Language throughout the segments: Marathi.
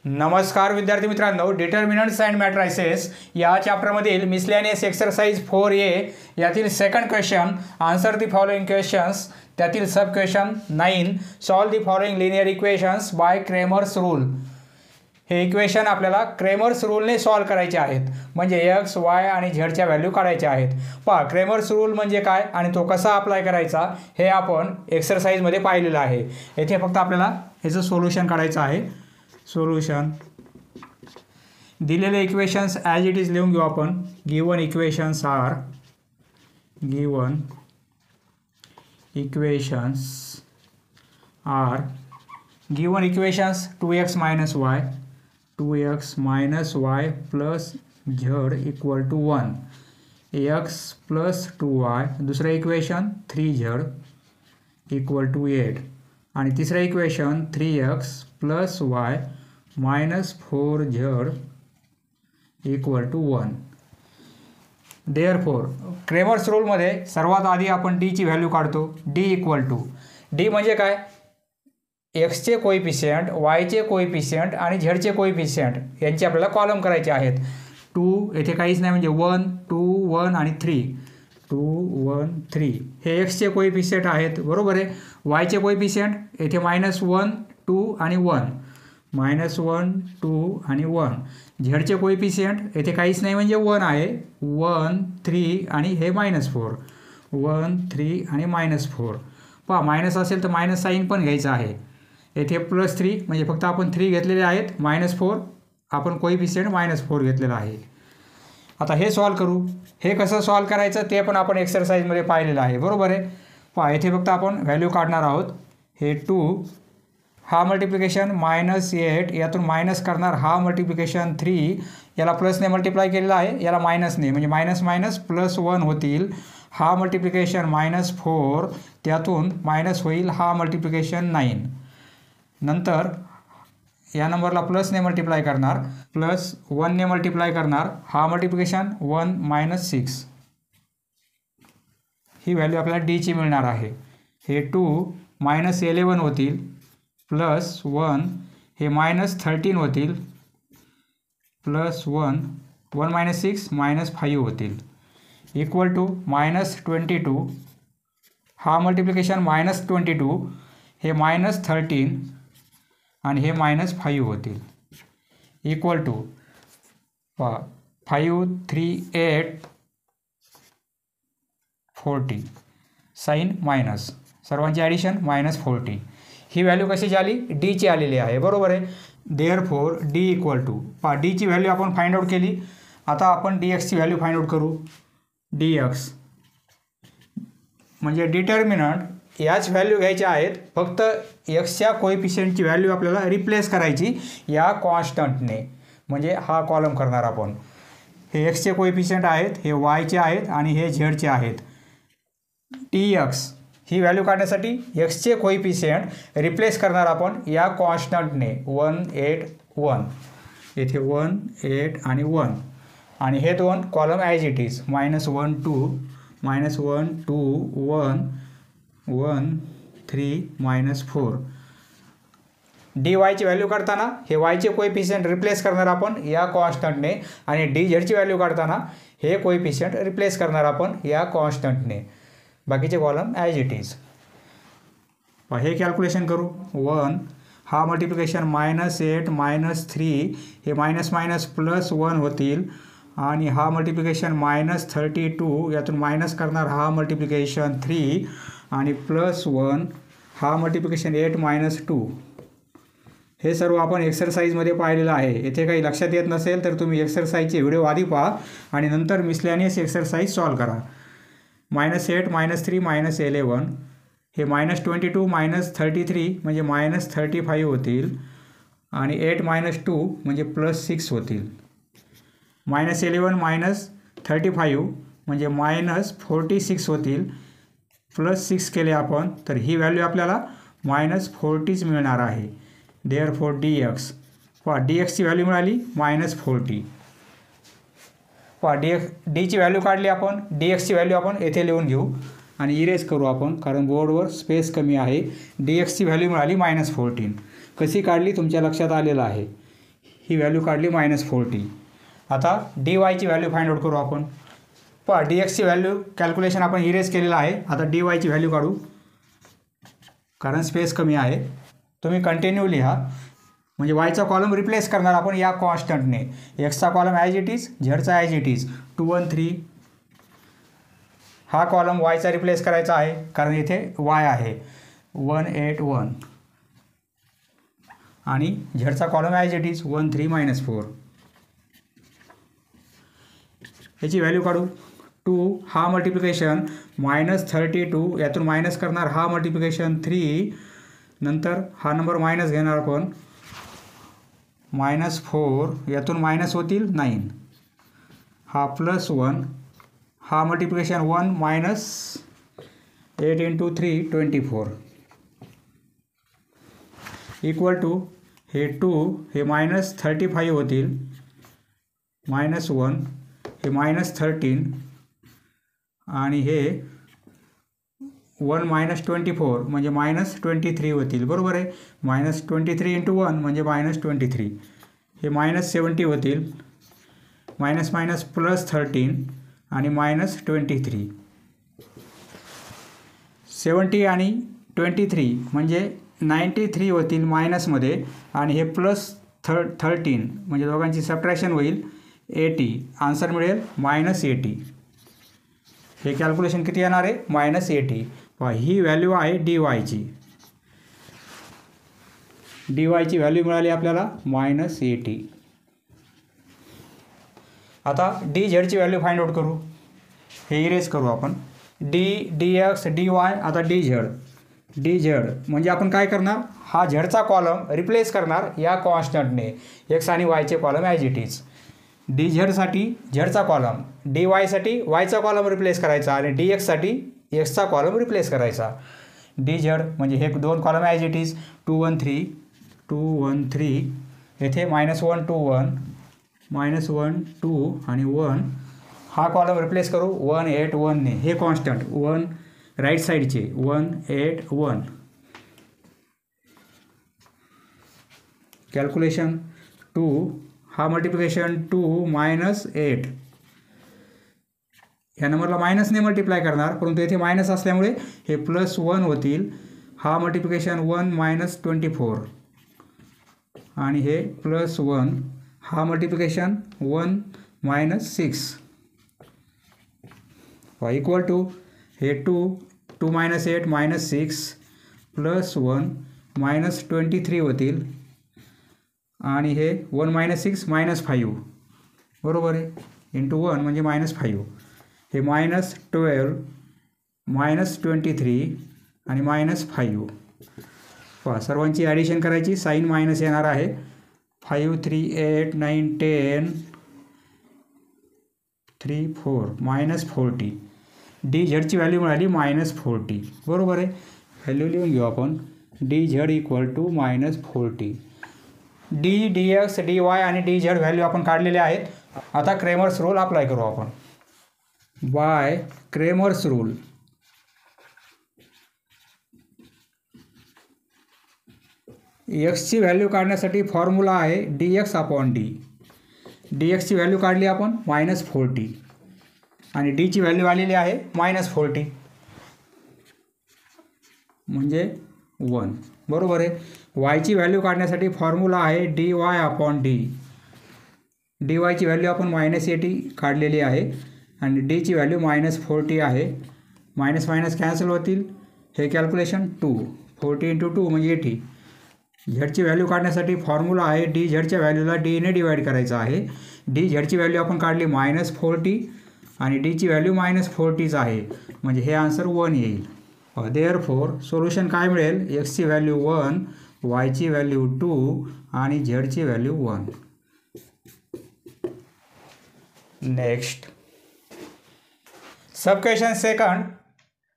नमस्कार विद्यार्थी मित्रांनो, डिटर्मिनंट्स अँड मॅट्रायसेस या चॅप्टरमधील मिसलेनियस एक्सरसाइज 4A यातील second question, answer the following questions, त्यातील sub question 9, solve the following linear equations by Cramer's rule. हे इक्वेशन आपल्याला क्रेमर्स रूलने सॉल्व करायचे आहेत, म्हणजे एक्स वाय आणि झेडच्या व्हॅल्यू काढायच्या आहेत। पहा, क्रेमर्स रूल म्हणजे काय आणि तो कसा अप्लाय करायचा हे आपण एक्सरसाइजमध्ये पाहिलेलं आहे। येथे फक्त आपल्याला याचं सोल्युशन काढायचं आहे। सोल्युशन दिलेले इक्वेशन्स ॲज इट इज लिहून घेऊ आपण। Given equations are given equations 2x minus y plus z equal to 1, x plus 2y, दुसरं इक्वेशन 3z equal to 8 आणि तिसरं equation 3x plus y minus 4z equal to 1। Therefore Cramer's रूलमध्ये सर्वात आधी आपण d ची व्हॅल्यू काढतो। d इक्वल टू, d म्हणजे काय, एक्सचे कोइफिशियंट, वायचे कोइफिशियंट आणि झेडचे कोइफिशियंट यांचे आपल्याला कॉलम करायचे आहेत। 2 येथे काहीच नाही, म्हणजे 1 2 1 आणि 3, 2 1 3 हे एक्सचे कोइफिशियंट आहेत, बरोबर आहे। वायचे कोइफिशियंट येथे -1 2 आणि 1, -1 2 आणि 1। झेडचे कोइफिशियंट येथे काहीच नाही, म्हणजे 1 आहे, 1 3 आणि हे -4, 1 3 आणि -4। पहा, मायनस असेल तर मायनस साईन पण घ्यायचं आहे। येथे +3 म्हणजे फक्त आपण 3 घेतलेले आहेत, -4 आपण कोइफिशियंट -4 घेतलेला आहे। आता हे सॉल्व करू। हे कसं सॉल्व करायचं ते पण आपण एक्सरसाइजमध्ये पाहिलेलं आहे, बरोबर आहे। पहा, येथे फक्त आपण व्हॅल्यू काढणार आहोत। हे 2 हा मल्टिप्लिकेशन -8 यातून मायनस करणार, हा मल्टिप्लिकेशन 3 याला प्लसने मल्टिप्लाय केलेला आहे, याला मायनसने, म्हणजे मायनस +1 होतील। हा मल्टिप्लिकेशन -4 त्यातून मायनस होईल, हा मल्टिप्लिकेशन 9, नंतर या नंबरला प्लसने मल्टिप्लाय करणार, +1ने मल्टिप्लाय करणार, हा मल्टिप्लिकेशन 1 -6, ही व्हॅल्यू आपल्याला d ची मिळणार आहे। हे 2 -11 होतील, +1 हे -13 होतील, +1 1 -6 -5 होतील, इक्वल टू -22, हा मल्टिप्लिकेशन -22 हे -13 आणि हे -5 होतील, इक्वल टू 5 3 8 40, साईन मायनस, सर्वांची ॲडिशन -40। ही व्हॅल्यू कशी आली, d ची आलेली आहे, बरोबर आहे। देअरफॉर d इक्वल टू, पहा d ची व्हॅल्यू आपण फाइंड आउट केली। आता आपण dx ची व्हॅल्यू फाइंड आउट करू। dx म्हणजे डिटर्मिनंट, याच व्हॅल्यू घ्यायच्या आहेत, फक्त एक्सच्या कोइफिशियंटची व्हॅल्यू आपल्याला रिप्लेस करायची या कॉन्स्टंटने, म्हणजे हा कॉलम करणार आपण। हे एक्सचे कोइफिशियंट आहेत, हे वायचे आहेत आणि हे झेडचे आहेत। dx ही व्हॅल्यू काढण्यासाठी एक्सचे कोइफिशियंट रिप्लेस करणार आपण या कॉन्स्टंटने, 1 8 1, येथे 1 8 आणि 1, आणि हे दोन column as it is, -1 2 -1 2 1 1 3 -4। dy ची व्हॅल्यू काढताना हे वायचे कोइफिशियंट रिप्लेस करणार आपण या कॉन्स्टंटने, आणि dz ची व्हॅल्यू काढताना हे कोइफिशियंट रिप्लेस करणार आपण या कॉन्स्टंटने, बाकीचे कॉलम ॲज इट इज। हे कॅल्क्युलेशन करू। 1 हा मल्टिप्लिकेशन -8 -3 हे +1 होतील, आणि हा मल्टिप्लिकेशन -32 यातून मायनस करणार, हा मल्टिप्लिकेशन 3 आणि +1 हा मल्टिप्लिकेशन 8 2। हे सर्व आपण एक्सरसाइजमध्ये पाहिलेलं आहे। येथे काही लक्षात येत नसेल तर तुम्ही एक्सरसाइजचे व्हिडिओ आधी पहा आणि नंतर मिसलेनियस एक्सरसाइज सॉल्व करा। -8 -3 -11 हे -22 -33 म्हणजे -35 होतील, आणि 8 2 म्हणजे +6 होतील, -11 -35 म्हणजे -46 होतील, +6 केले आपण तर ही व्हॅल्यू आपल्याला -40 मिळणार आहे। देअरफॉर dx, पहा dx ची व्हॅल्यू मिळाली -40। पहा d ची व्हॅल्यू काढली आपण, dx ची व्हॅल्यू आपण येथे लिहून घेऊ आणि इरेज करू आपण, कारण बोर्डवर स्पेस कमी आहे। dx ची व्हॅल्यू मिळाली -14। कशी काढली तुमच्या लक्षात आलेलं आहे। ही व्हॅल्यू काढली -40. आता dy ची व्हॅल्यू फाइंड आउट करू आपण. पहा dx ची व्हॅल्यू कॅल्क्युलेशन आपण इरेज केलेलं आहे. आता dy ची व्हॅल्यू काढू कारण स्पेस कमी आहे. तुम्ही कंटिन्यू लिहा म्हणजे वायचा कॉलम रिप्लेस करणार आपण या कॉन्स्टंटने. एक्सचा कॉलम ॲज इट इज, झेडचा ॲज इट इज. 2 1 3 हा कॉलम वायचा रिप्लेस करायचा आहे कारण इथे वाय आहे. 1 8 1 आणि झेडचा कॉलम ॲज इट इज 1 3 -4. याची व्हॅल्यू काढू. 2 हा मल्टिप्लिकेशन -32 यातून मायनस करणार हा मल्टिप्लिकेशन 3 नंतर हा नंबर मायनस घेणार आपण -4 यातून मायनस होतील 9 हा +1 हा मल्टिप्लिकेशन 1 -8 × 3 24 इक्वल टू हे 2 हे -35 होतील -1 हे -13 आणि हे 1 -24 म्हणजे -23 होतील. बरोबर आहे. -23 × 1 म्हणजे -23 हे -70 होतील +13 आणि -23 70 आणि 23 म्हणजे 93 होतील मायनसमध्ये आणि हे +13 म्हणजे दोघांची सबट्रॅक्शन होईल 80. आन्सर मिळेल -80. हे कॅल्क्युलेशन किती येणार आहे -80. पहा ही व्हॅल्यू आहे dy ची. dy ची व्हॅल्यू मिळाली आपल्याला -80. आता dz ची व्हॅल्यू फाइंड आउट करू. हे इरेज करू आपण. dx dy आता dz म्हणजे आपण काय करणार हा झेडचा कॉलम रिप्लेस करणार या कॉन्स्टंटने. x आणि y चे column as it is. dz साठी झेडचा कॉलम, dy साठी वायचा कॉलम रिप्लेस करायचा आणि dx साठी एक्सचा कॉलम रिप्लेस करायचा. dz म्हणजे हे दोन कॉलम ॲज इट इज 2 1 3 2 1 3 येथे -1 2 1 -1 2 आणि 1 हा कॉलम रिप्लेस करू 1 8 1 ने. हे कॉन्स्टंट 1 राईट साईडचे 1 8 1 कॅल्क्युलेशन 2 हा मल्टिप्लिकेशन 2 -8 ह्या नंबरला मायनसने मल्टिप्लाय करणार परंतु येथे मायनस असल्यामुळे हे +1 होतील. हा मल्टिप्लिकेशन 1 -24 आणि हे +1 हा मल्टिप्लिकेशन 1 -6 इक्वल टू हे 2 2 -8 -6 +1 -23 होतील आणि हे 1 -6 -5 बरोबर आहे इंटू 1 म्हणजे -5 हे -12 -23 आणि -5. पहा सर्वांची ॲडिशन करायची साईन मायनस येणार आहे. 5 3 8 9 10 3 4 -40. dz ची व्हॅल्यू मिळाली -40 बरोबर आहे. व्हॅल्यू लिहून घेऊ आपण. dz equal to -40. dx dy आणि dz व्हॅल्यू आपण काढलेले आहेत. आता क्रेमर्स रूल अप्लाय करू आपण. बाय क्रेमर्स रूल एक्सची व्हॅल्यू काढण्यासाठी फॉर्म्युला आहे dx/d. dx ची व्हॅल्यू काढली आपण -40 आणि d ची व्हॅल्यू आलेली आहे -40 म्हणजे 1 बरोबर आहे. y ची व्हॅल्यू काढण्यासाठी फॉर्म्युला आहे dy/d. dy ची व्हॅल्यू आपण -80 काढलेली आहे आणि d ची व्हॅल्यू -40 आहे. मायनस मायनस कॅन्सल होतील. हे कॅल्क्युलेशन 2 40 × 2 म्हणजे 80. झेडची व्हॅल्यू काढण्यासाठी फॉर्म्युला आहे dz व्हॅल्यूला d ने डिवाइड करायचं आहे. dz ची व्हॅल्यू आपण काढली -40 आणि d ची व्हॅल्यू -40च आहे म्हणजे हे आन्सर 1 येईल. देअरफॉर सोल्युशन काय मिळेल x ची व्हॅल्यू 1 y ची व्हॅल्यू 2 आणि z ची value 1. Next sub question second.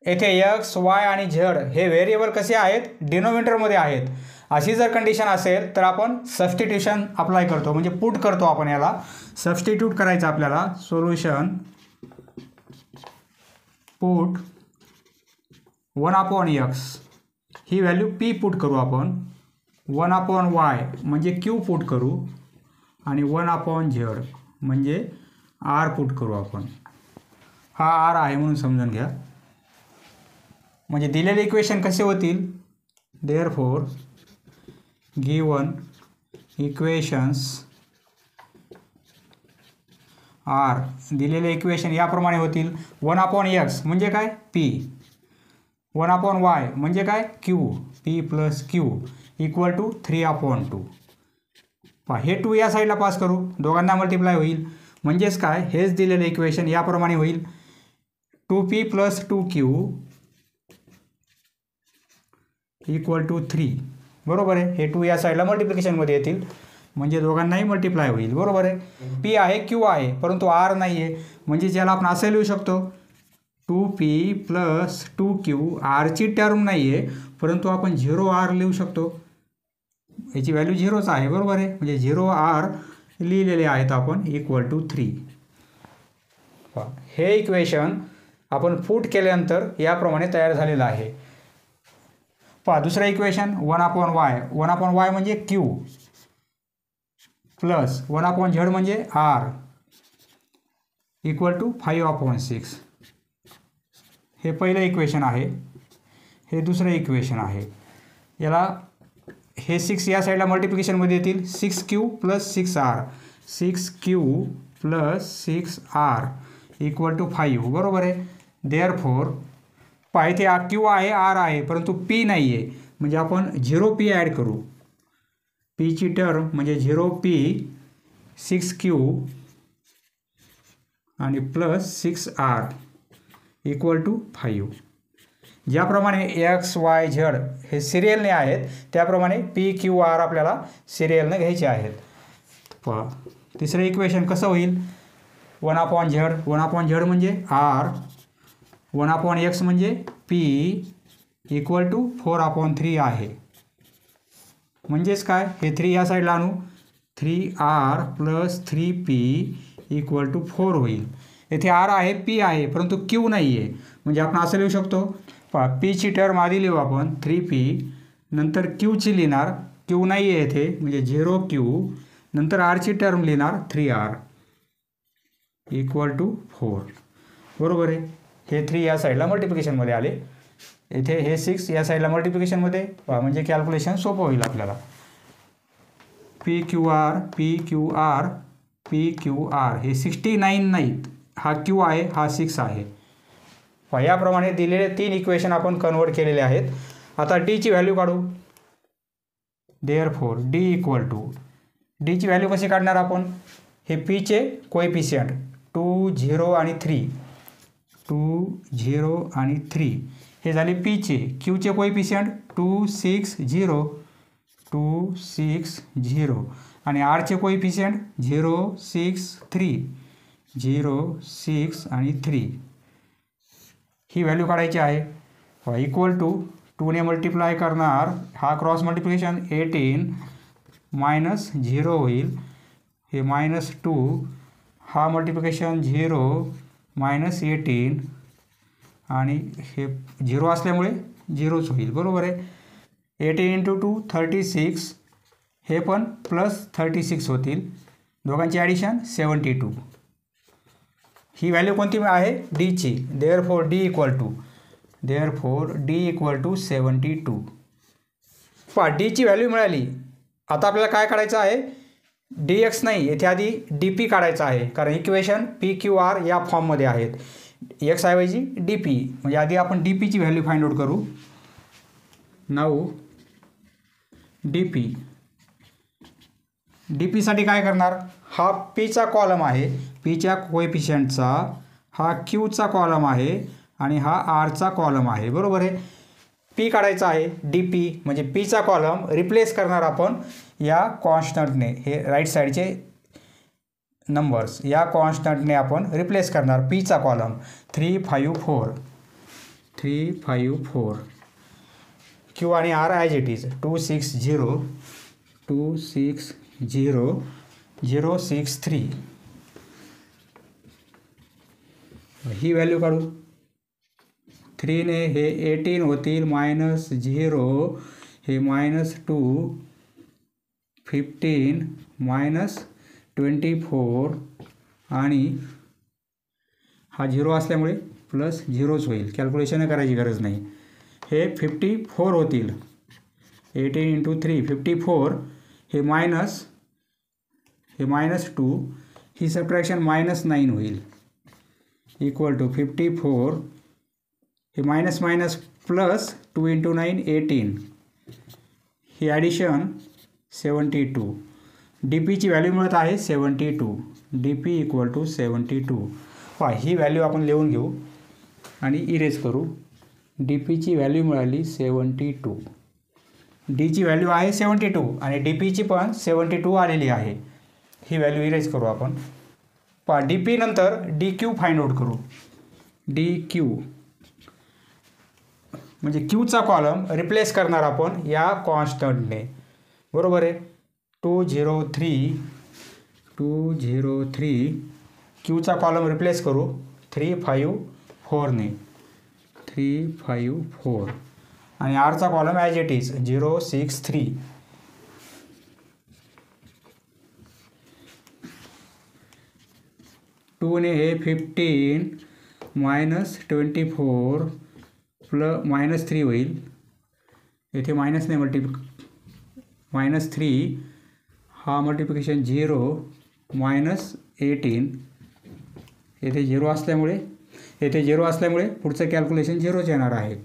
येथे x y आणि z हे व्हेरिएबल कसे आहेत डिनोमिनेटरमध्ये आहेत. अशी जर कंडिशन असेल तर आपण सबस्टिट्यूशन अप्लाय करतो म्हणजे पुट करतो आपण. याला सबस्टिट्यूट करायचं आपल्याला. सोल्युशन पुट 1/x ही व्हॅल्यू p पुट करू आपण. 1/y म्हणजे q पुट करू आणि 1/z म्हणजे आर पुट करू आपण. हा आर आहे म्हणून समजून घ्या. म्हणजे दिलेले इक्वेशन कसे होतील. देअरफॉर गिवन इक्वेशन्स आर, दिलेले इक्वेशन याप्रमाणे होतील. 1/x म्हणजे काय p, 1/y म्हणजे काय q, p + q = 3/2. पहा हे 2 या साईडला पास करू, दोघांना मल्टिप्लाय होईल. म्हणजेच काय, हेच दिलेले इक्वेशन याप्रमाणे होईल. 2p + 2q = 3. बरोबर आहे. हे 2 या साईडला मल्टिप्लिकेशनमध्ये येतील म्हणजे दोघांनाही मल्टिप्लाय होईल. बरोबर आहे. p आहे, q आहे, परंतु r नाही आहे. म्हणजे ज्याला आपण असं लिहू शकतो 2p + 2q. rची टर्म नाही आहे, परंतु आपण 0r लिहू शकतो. याची व्हॅल्यू 0च आहे. बरोबर आहे. म्हणजे 0r लिहिलेले आहेत आपण = 3. हे इक्वेशन आपण पुट केल्यानंतर याप्रमाणे तयार झालेलं आहे. पहा दुसरं इक्वेशन 1/y. 1/y म्हणजे q प्लस 1/z म्हणजे r = 5/6. हे पहिलं इक्वेशन आहे. हे दुसरं इक्वेशन आहे. याला हे 6 या साईडला मल्टिप्लिकेशनमध्ये येतील. 6q + 6r, 6q + 6r = 5. बरोबर आहे. देअरफॉर पहा इथे q आहे, r आहे, परंतु p नाही आहे. म्हणजे आपण 0p ॲड करू. पीची टर्म म्हणजे 0p 6q आणि प्लस 6r = 5. ज्याप्रमाणे x, y, z हे सिरियलने आहेत, त्याप्रमाणे p, q, r आपल्याला सिरियलने घ्यायचे आहेत. पहा तिसरं इक्वेशन कसं होईल. 1/z. 1/z म्हणजे r, 1/x म्हणजे p = 4/3 आहे. म्हणजेच काय, हे 3 या साईडला आणू. 3r + 3p = 4 होईल. येथे r आहे, p आहे, परंतु q नाही आहे. म्हणजे आपण असं लिहू शकतो. पहा पीची टर्म आधी लिहू आपण 3p, नंतर qची लिहिणार, q नाही आहे येथे म्हणजे 0q, नंतर rची टर्म लिहिणार 3r = 4. बरोबर आहे. हे 3 या साईडला मल्टिप्लिकेशनमध्ये आले. इथे हे 6 या साईडला मल्टिप्लिकेशनमध्ये, म्हणजे कॅल्क्युलेशन सोपं होईल आपल्याला. PQR PQR PQR हे 69 नाहीत. हा q आहे, हा 6 आहे. याप्रमाणे दिलेले 3 इक्वेशन आपण कन्वर्ट केलेले आहेत. आता डी ची व्हॅल्यू काढू. देअरफॉर D ची व्हॅल्यू कशी काढणार आपण. हे पीचे कोएफिशियंट 2, 0 आणि 3, 2, 0 आणि 3 हे झाले पीचे. क्यूचे कोएफिशियंट 2, 6, 0, 2, 6, 0 आणि आरचे कोएफिशियंट 0, 6, 3, 0, 6 आणि 3. ही व्हॅल्यू काढायची आहे. = 2ने मल्टिप्लाय करणार, हा क्रॉस मल्टिप्लिकेशन 18 - 0 होईल. हे -2, हा मल्टिप्लिकेशन 0 - 18 आणि हे 0 असल्यामुळे 0च होईल. बरोबर आहे. 18 × 2 36, हे पण +36 होतील. दोघांची ॲडिशन 72. ही व्हॅल्यू कोणती आहे डीची. Therefore D = 72. पहा डीची व्हॅल्यू मिळाली. आता आपल्याला काय काढायचं आहे. dx नाही, येथे आधी dp काढायचं आहे, कारण इक्वेशन PQR या फॉर्ममध्ये आहेत. x ऐवजी dp, म्हणजे आधी आपण dpची व्हॅल्यू फाइंड आउट करू. नाऊ dp साठी काय करणार. हा पीचा कॉलम आहे, पीच्या कोएफिशियंटचा, हा क्यूचा कॉलम आहे आणि हा आरचा कॉलम आहे. बरोबर आहे. पी काढायचा आहे. dp म्हणजे पीचा कॉलम रिप्लेस करणार आपण या कॉन्स्टंटने. हे राईट साईडचे नंबर्स या कॉन्स्टंटने आपण रिप्लेस करणार. पीचा कॉलम 3, 5, 4. क्यू आणि आर ॲज इट इज 2, 6, 0, 2, 6, 0, 0, 6, 3. ही व्हॅल्यू काढू. 3ने हे 18 होतील, -0 हे -2, 15 - 24 आणि हा 0 असल्यामुळे प्लस 0च होईल, कॅल्क्युलेशन करायची गरज नाही. हे 54 होतील. 18 × 3 54. हे -2, ही सबट्रॅक्शन -9 होईल, इक्वल टू 54. हे मायनस मायनस प्लस 2 × 9 18. ही ॲडिशन 72. डी पीची व्हॅल्यू मिळत आहे 72. D P equal to 72. ही व्हॅल्यू आपण लिहून घेऊ आणि इरेज करू. डी पीची व्हॅल्यू मिळाली 72. डीची व्हॅल्यू आहे 72 आणि डी पीची पण 72 आलेली आहे. ही व्हॅल्यू इरेज करू आपण. डी पी नंतर डी क्यू फाइंड आउट करू. डी क्यू म्हणजे क्यूचा कॉलम रिप्लेस करणार आपण या कॉन्स्टंटने, बरोबर आहे. 203 क्यूचा कॉलम रिप्लेस करू 354ने. 354 आणि आरचा कॉलम ॲज इट इज 063. 2 ने हे 15 -24 प्लस -3 होईल. येथे मायनस नाही -3 हा मल्टिप्लिकेशन 0 -18. येथे 0 असल्यामुळे पुढचं कॅल्क्युलेशन 0च येणार आहे.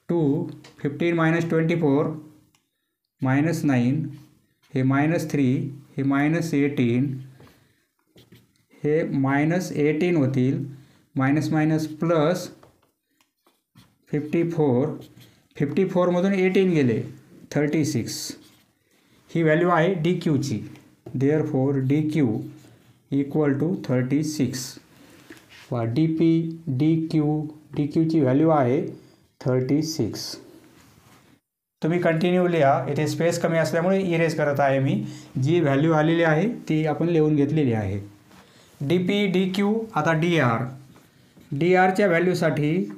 15 - 24 -9 हे -3 हे -18 हे -18 होतील. मायनस प्लस 54 मधून 18 गेले 36. ही व्हॅल्यू आहे डी क्यूची. Therefore D Q equal to 36. D क्यूची व्हॅल्यू आहे 36. तुम्ही कंटिन्यू लिहा. येथे स्पेस कमी असल्यामुळे इरेज करत आहे मी. जी व्हॅल्यू आलेली आहे ती आपण लिहून घेतलेली आहे. D P D Q. आता डी आरच्या व्हॅल्यूसाठी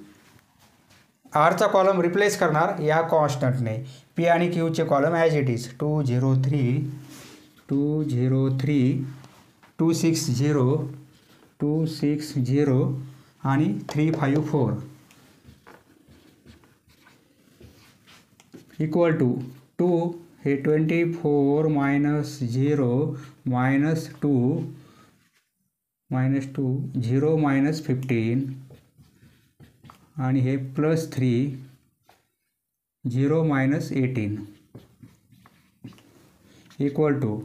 आरचा कॉलम रिप्लेस करणार या कॉन्स्टंटने. पी आणि क्यूचे कॉलम ॲज इट इज 203 260 आणि 354 इक्वल टू 2 हे 24 -0 -2 0 -15 आणि हे +3 0 -18 इक्वल टू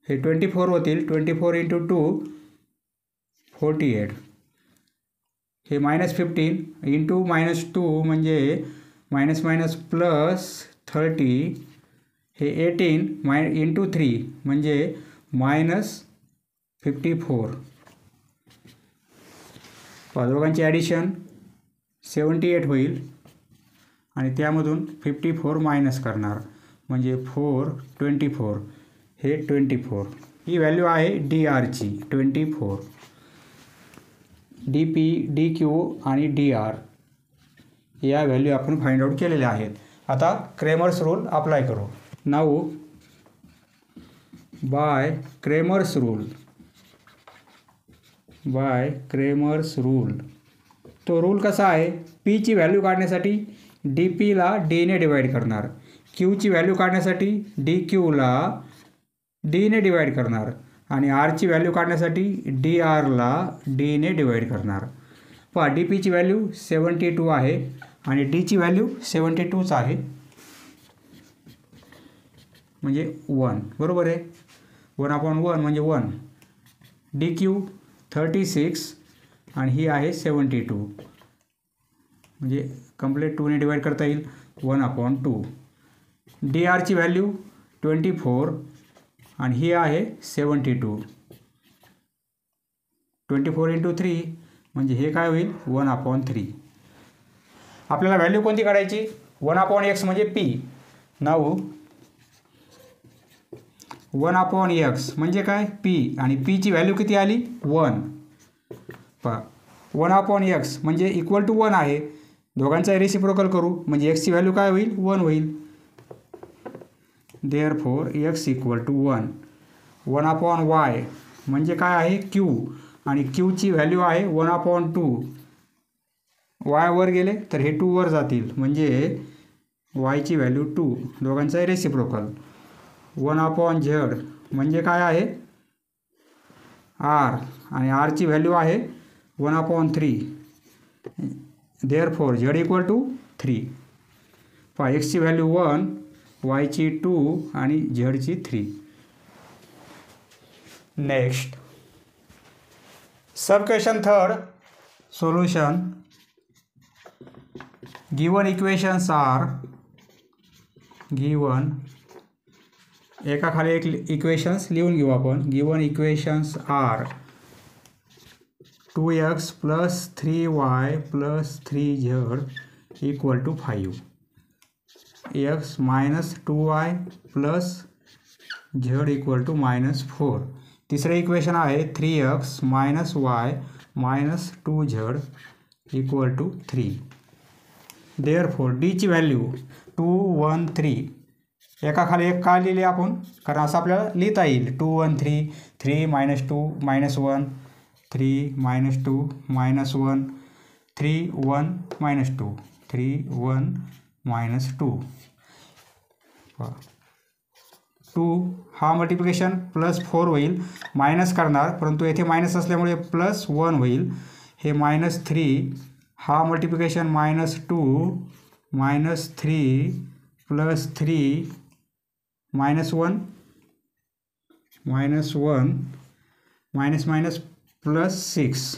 हे 24 होतील. 24 × 2 48. हे -15 इंटू -2 म्हणजे +30. हे 18 इंटू 3 म्हणजे -54. दोघांची ॲडिशन 78 होईल आणि त्यामधून 54 मायनस करणार म्हणजे 24. हे 24. ही व्हॅल्यू आहे डी आरची 24. डी पी डी क्यू आणि डी आर या व्हॅल्यू आपण फाइंड आउट केलेल्या आहेत. आता क्रेमर्स रूल अप्लाय करू. Now by Cramer's rule. तो रूल कसा आहे. पीची व्हॅल्यू काढण्यासाठी डी पीला डीने डिवाइड करणार. क्यूची व्हॅल्यू काढण्यासाठी डी क्यूला डीने डिवाइड करणार आणि आरची व्हॅल्यू काढण्यासाठी डी आरला डीने डिवाइड करणार. डी पीची व्हॅल्यू 72 आहे आणि डीची व्हॅल्यू 72च आहे म्हणजे 1, बरोबर आहे. 1/1 म्हणजे 1. डी क्यू 36 आणि ही आहे 72 म्हणजे कंप्लीट 2ने डिवाइड करता येईल 1/2. डी आरची व्हॅल्यू 24 आणि ही आहे 72. 24 × 3 म्हणजे हे काय होईल 1/3. आपल्याला व्हॅल्यू कोणती काढायची. 1/x म्हणजे पी. नाऊ 1/x म्हणजे काय पी आणि पीची व्हॅल्यू किती आली 1. 1/x म्हणजे इक्वल टू 1 आहे. दोघांचा रेसिप्रोकल करू म्हणजे एक्सची व्हॅल्यू काय होईल 1 होईल. Therefore x equal to 1. 1/y म्हणजे काय आहे क्यू, आणि क्यूची व्हॅल्यू आहे 1/2. वाय वर गेले तर हे 2 वर जातील, म्हणजे वायची व्हॅल्यू 2, दोघांचा रेसिप्रोकल. 1/z म्हणजे काय आहे आर, आणि आरची व्हॅल्यू आहे 1/3. Therefore z = 3. पहा एक्सची व्हॅल्यू 1, वायची 2 आणि झेडची 3. Next sub question third. Solution. Given equations are, given एकाखाली एक इक्वेशन्स लिहून घेऊ आपण. Given equations are 2x + 3y + 3z = 5, x - 2y + z = -4. तिसरे इक्वेशन आहे 3x - y - 2z = 3. Therefore डीची value 2 1 3. एकाखाली एक का लिहिले आपण, कारण असं आपल्याला लिहिता येईल. 2 1 3, 3 - 2 - 1, 3 - 2 - 1, 3 1 - 2, 3 1 - 2. 2 हा मल्टिप्लिकेशन +4 होईल, मायनस करणार, परंतु येथे मायनस असल्यामुळे +1 होईल. हे -3 हा मल्टिप्लिकेशन -2 -3 +3 -1 +6.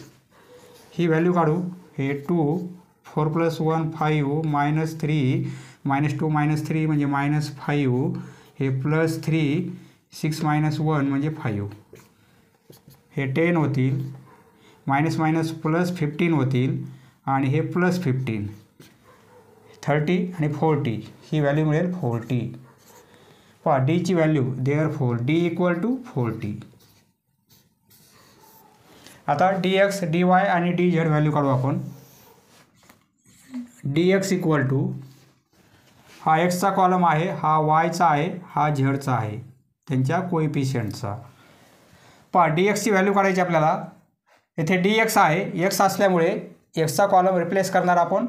ही व्हॅल्यू काढू. हे 2 4 + 1 5 -3 -2 -3 म्हणजे -5. हे +3 6 - 1 म्हणजे 5. हे 10 होतील, +15 होतील, आणि हे +15 30 आणि 40. ही व्हॅल्यू मिळेल 40. पहा डीची व्हॅल्यू, देअरफॉर d = 40. आता dx dy आणि dz व्हॅल्यू काढू आपण. dx = हा एक्सचा कॉलम आहे, हा वायचा आहे, हा झेडचा आहे, त्यांच्या कोएफिशियंटचा. पहा dxची व्हॅल्यू काढायची आपल्याला. येथे dx आहे, x असल्यामुळे एक्सचा कॉलम रिप्लेस करणार आपण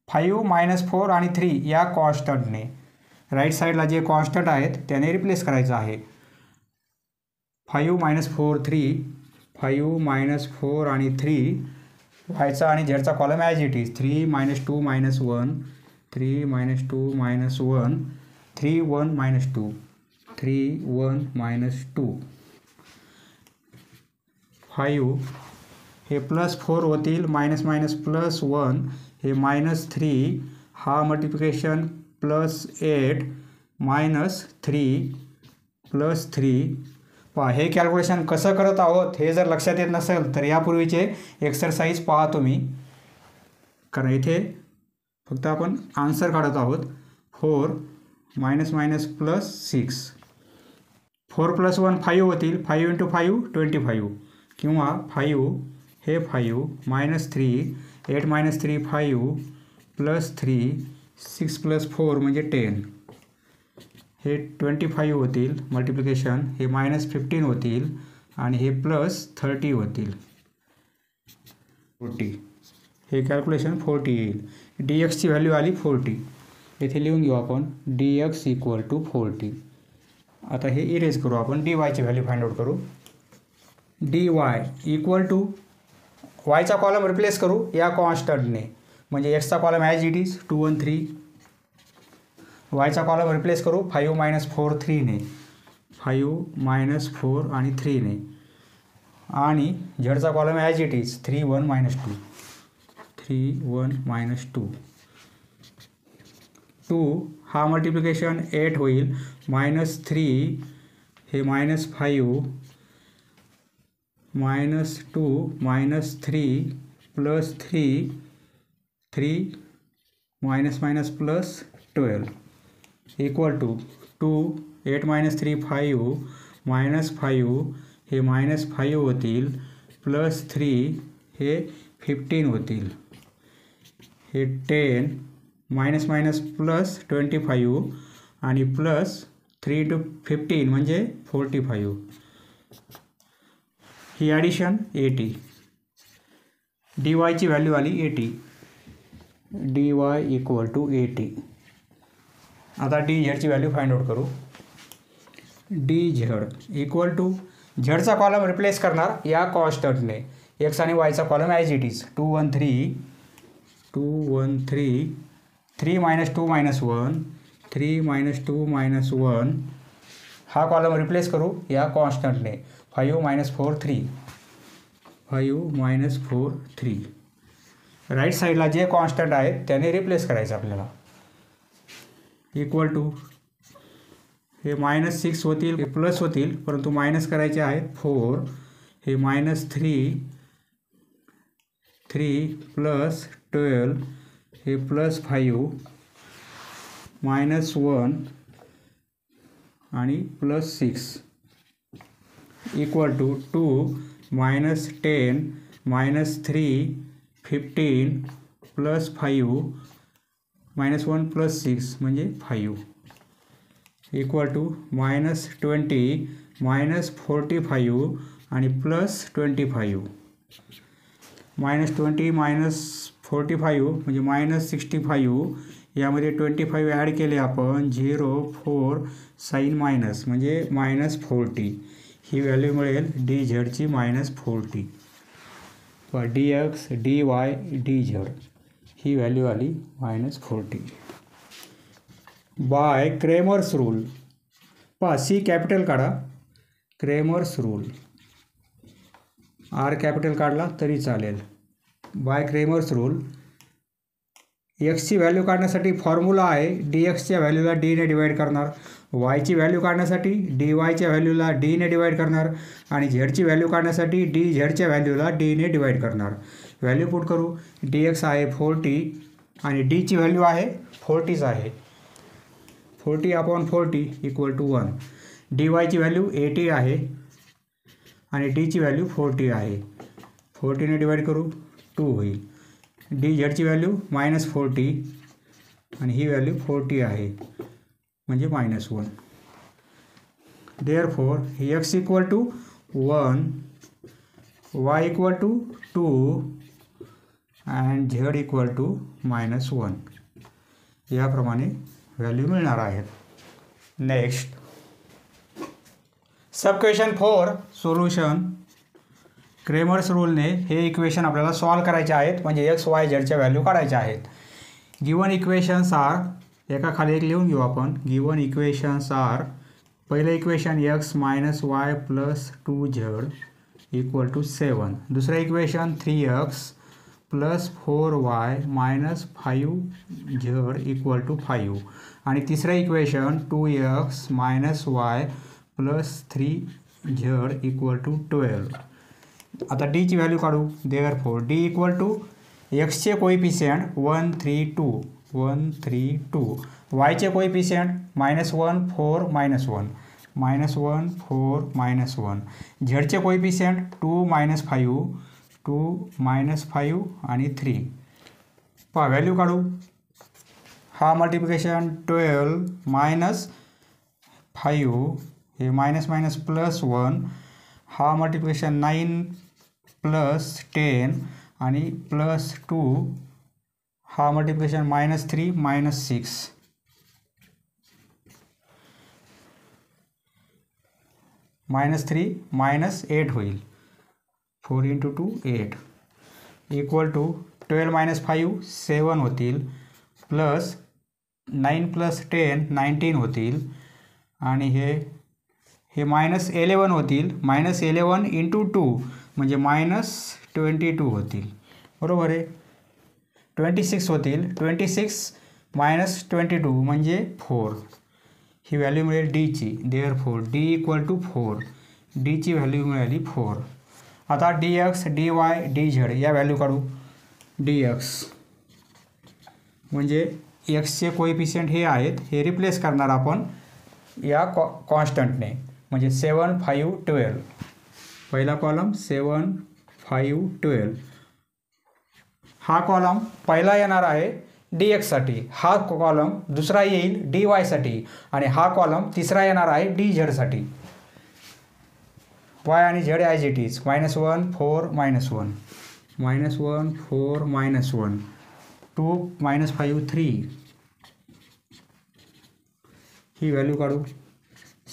5 - 4 आणि 3 या कॉन्स्टंटने. राईट साईडला जे कॉन्स्टंट आहेत त्याने रिप्लेस करायचं आहे. 5 - 4 3, 5 - 4 आणि 3. वायचा आणि झेडचा कॉलम ॲज इट इज. 3 - 2 - 1, 3 - 2 - 1, 3 1 - 2, 3 1 - 2. 5 हे +4 होतील, +1 हे -3 हा मल्टिप्लिकेशन +8 -3 +3. पहा हे कॅल्क्युलेशन कसं करत आहोत हे जर लक्षात येत नसेल तर यापूर्वीचे एक्सरसाइज पहा तुम्ही, कारण इथे फक्त आपण आन्सर काढत आहोत. 4 -6. 4 + 1 5 होतील, 5 × 5 25, किंवा 5 हे 5 -3 8 - 3 5 +3 6 + 4 म्हणजे 10. हे 25 होतील मल्टिप्लिकेशन, हे -15 होतील, आणि हे +30 होतील 40. हे कॅल्क्युलेशन 40 येईल. dxची व्हॅल्यू आली 40. येथे लिहून घेऊ आपण dx = 40. आता हे इरेज करू आपण. dy ची व्हॅल्यू फाइंड आउट करू. dy = वायचा कॉलम रिप्लेस करू या कॉन्स्टंटने, म्हणजे एक्सचा कॉलम ॲज इट इज 2 1 3. वायचा कॉलम रिप्लेस करू 5 - 4 3 ने, 5 - 4 आणि 3 ने, आणि झेडचा कॉलम ॲज इट इज 3 1 - 2, 3 1 - 2. 2 हा मल्टिप्लिकेशन 8 होईल, -3 हे -5 -2 -3 +3 3 -12 = 2 8 - 3 5 -5 हे -5 होतील, +3 हे 15 होतील, हे 10 -25 आणि +3 × 15 म्हणजे 45. ही ॲडिशन 80, डी वायची व्हॅल्यू आली 80, डी वाय इक्वल टू 80. आता डी झेडची व्हॅल्यू फाइंड आउट करू. डी झेड इक्वल टू झेडचा कॉलम रिप्लेस करणार या कॉन्स्टंटने, एक्स आणि वायचा कॉलम ॲज इट इज 2 1 3 2 1 3 3 - 2 - 1 3 - 2 - 1. हा कॉलम रिप्लेस करू या कॉन्स्टंटने 5 - 4 3 5 - 4 3. राईट साईडला जे कॉन्स्टंट आहेत त्याने रिप्लेस करायचं आपल्याला. इक्वल टू हे -6 होतील, हे प्लस होतील, परंतु मायनस करायचे आहेत 4. हे -3 3 प्लस 12, हे +5 -1 आणि +6 इक्वल टू 2 -10 -3 15 +5 -1 +6 म्हणजे 5 इक्वल टू -20 -45 आणि +25. -20 -45 म्हणजे -65. यामध्ये 25 ॲड केले आपण 0 4 साईन मायनस म्हणजे -40. ही व्हॅल्यू मिळेल डी झेडची -40. व D X D Y D Z ही व्हॅल्यू आली -40. By Cramer's rule. पहा सी कॅपिटल काढा, क्रेमर्स रूल. आर कॅपिटल काढला तरी चालेल. बाय क्रेमर्स रूल एक्सची व्हॅल्यू काढण्यासाठी फॉर्म्युला आहे, डी एक्सच्या व्हॅल्यूला डीने डिवाईड करणार, वायची व्हॅल्यू काढण्यासाठी डी वायच्या व्हॅल्यूला डीने डिवाईड करणार आणि झेडची व्हॅल्यू काढण्यासाठी डी झेडच्या व्हॅल्यूला डीने डिवाईड करणार. व्हॅल्यू पुट करू. डी एक्स आहे 40 आणि डीची व्हॅल्यू आहे 40च आहे. 40/40 इक्वल टू 1. डी वायची व्हॅल्यू 80 आहे आणि डीची व्हॅल्यू 40 आहे. 40ने डिवाईड करू 2 होईल. डी झेडची व्हॅल्यू -40 आणि ही व्हॅल्यू 40 आहे म्हणजे -1. Therefore x equal to 1, y equal to 2 and z equal to -1. याप्रमाणे व्हॅल्यू मिळणार आहेत. Next sub question 4 solution. Cramer's रूलने हे इक्वेशन आपल्याला सॉल्व करायचे आहेत, म्हणजे एक्स वाय झेडच्या व्हॅल्यू काढायच्या आहेत. गिवन इक्वेशन्स आर, एका खाली एक लिहून घेऊ आपण. गिवन इक्वेशन्स आर, पहिलं equation x -y + 2z equal to 7. दुसरं equation 3x + 4y - 5z equal to 5 आणि तिसरं equation 2x - y + 3z equal to 12. आता डीची व्हॅल्यू काढू. देअरफॉर डी इक्वल टू एक्सचे कोइफिशियंट 1 3 2 1 3 2, वायचे कोइफिशियंट -1 4 -1 -1 4 -1, झेडचे कोइफिशियंट 2 -5 2 -5 आणि 3. पहा व्हॅल्यू काढू. हा मल्टिप्लिकेशन 12 - 5 हे -+1. हा मल्टिप्लिकेशन 9 + 10 आणि +2. हा मल्टिप्लिकेशन -3 - 6. -3 - 8 होईल. 4 × 2 8 इक्वल टू 12 - 5 7 होतील, प्लस 9 + 10 19 होतील आणि हे -11 होतील. -11 × 2 म्हणजे -22 होतील. बरोबर आहे. 26 होतील. 26 - 22 म्हणजे 4. ही व्हॅल्यू मिळेल डीची. Therefore D equal to 4. डीची व्हॅल्यू मिळाली 4. आता D X D Y D Z या व्हॅल्यू काढू. डी एक्स म्हणजे एक्सचे कोइफिशियंट हे आहेत, हे रिप्लेस करणार आपण या कॉन्स्टंटने, म्हणजे 7 5 12. पहिला कॉलम 7 5 12. हा कॉलम पहिला येणार आहे डी एक्ससाठी, हा कॉलम दुसरा येईल डी वायसाठी आणि हा कॉलम तिसरा येणार आहे डी झेडसाठी. वाय आणि झेड ॲज इट इज -1 4 -1 -1 4 -1 2 -5 3 ही व्हॅल्यू काढू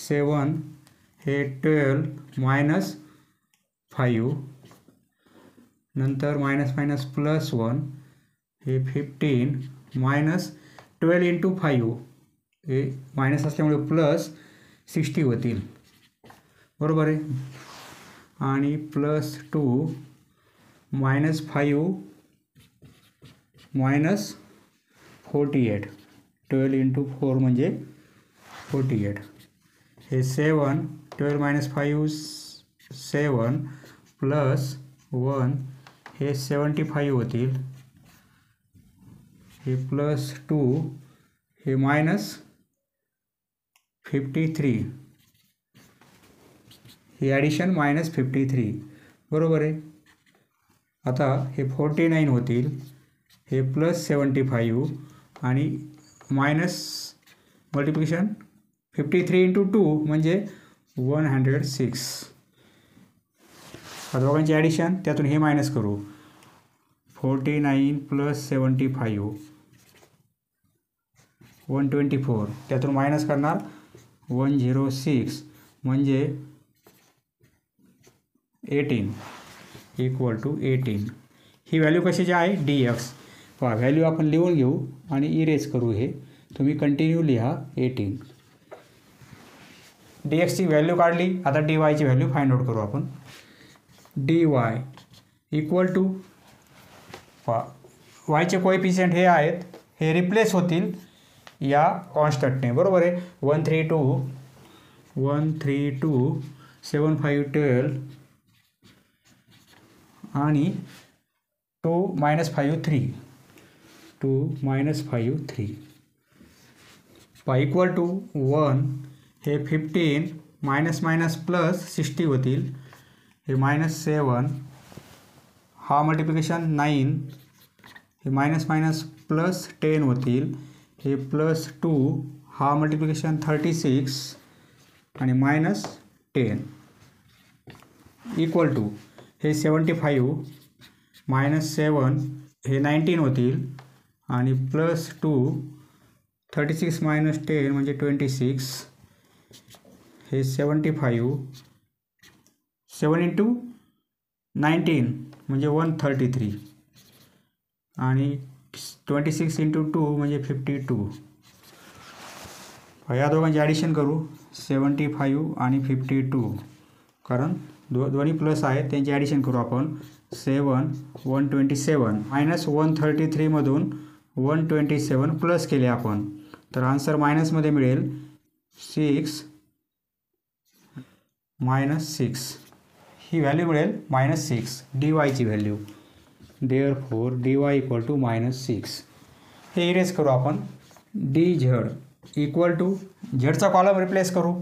7 हे 12 -5 नंतर -+1 हे 15 -12 × 5 हे मायनस असल्यामुळे +60 होतील बरोबर आहे आणि +2 -5 -48 12 × 4 म्हणजे 48 हे 7 12 -5 7 +1 हे 75 होतील हे +2 हे -53 ही ॲडिशन -53 बरोबर आहे. आता हे 49 होतील हे +75 आणि मायनस मल्टिप्लिकेशन 53 × 2 म्हणजे 106 हा दोघांची ॲडिशन त्यातून हे मायनस करू 49 + 75 124 त्यातून मायनस करणार 106 म्हणजे 18 = 18 ही व्हॅल्यू कशाची आहे dx पहा व्हॅल्यू आपण लिहून घेऊ आणि इरेज करू हे तुम्ही कंटिन्यू लिहा 18 dx ची व्हॅल्यू काढली आता dy ची व्हॅल्यू फाइंड आउट करू आपण dy = y चे कोएफिशियंट हे आहेत हे रिप्लेस होतील या कॉन्स्टंटने बरोबर आहे 132 7 5 12 आणि 2 -5 3 2 -5 3 = 1 हे 15 -+60 होतील हे -7 हा मल्टिप्लिकेशन 9 हे -+10 होतील हे +2 हा मल्टिप्लिकेशन 36 आणि -10 = हे 75 -7 हे 19 होतील आणि +2 36 - 10 म्हणजे 26 हे 75 7 × 19 म्हणजे 133 आणि 26 × 2 म्हणजे 52 या दोघांची ॲडिशन करू 75 आणि 52 कारण दोन्ही प्लस आहेत त्यांची ॲडिशन करू आपण 7 127 -133 मधून 127 प्लस केले आपण तर आन्सर मायनसमध्ये मिळेल 6 -6 ही व्हॅल्यू मिळेल -6 dy ची व्हॅल्यू देअरफॉर dy = -6 हे इरेज करू आपण dz झेडचा कॉलम रिप्लेस करू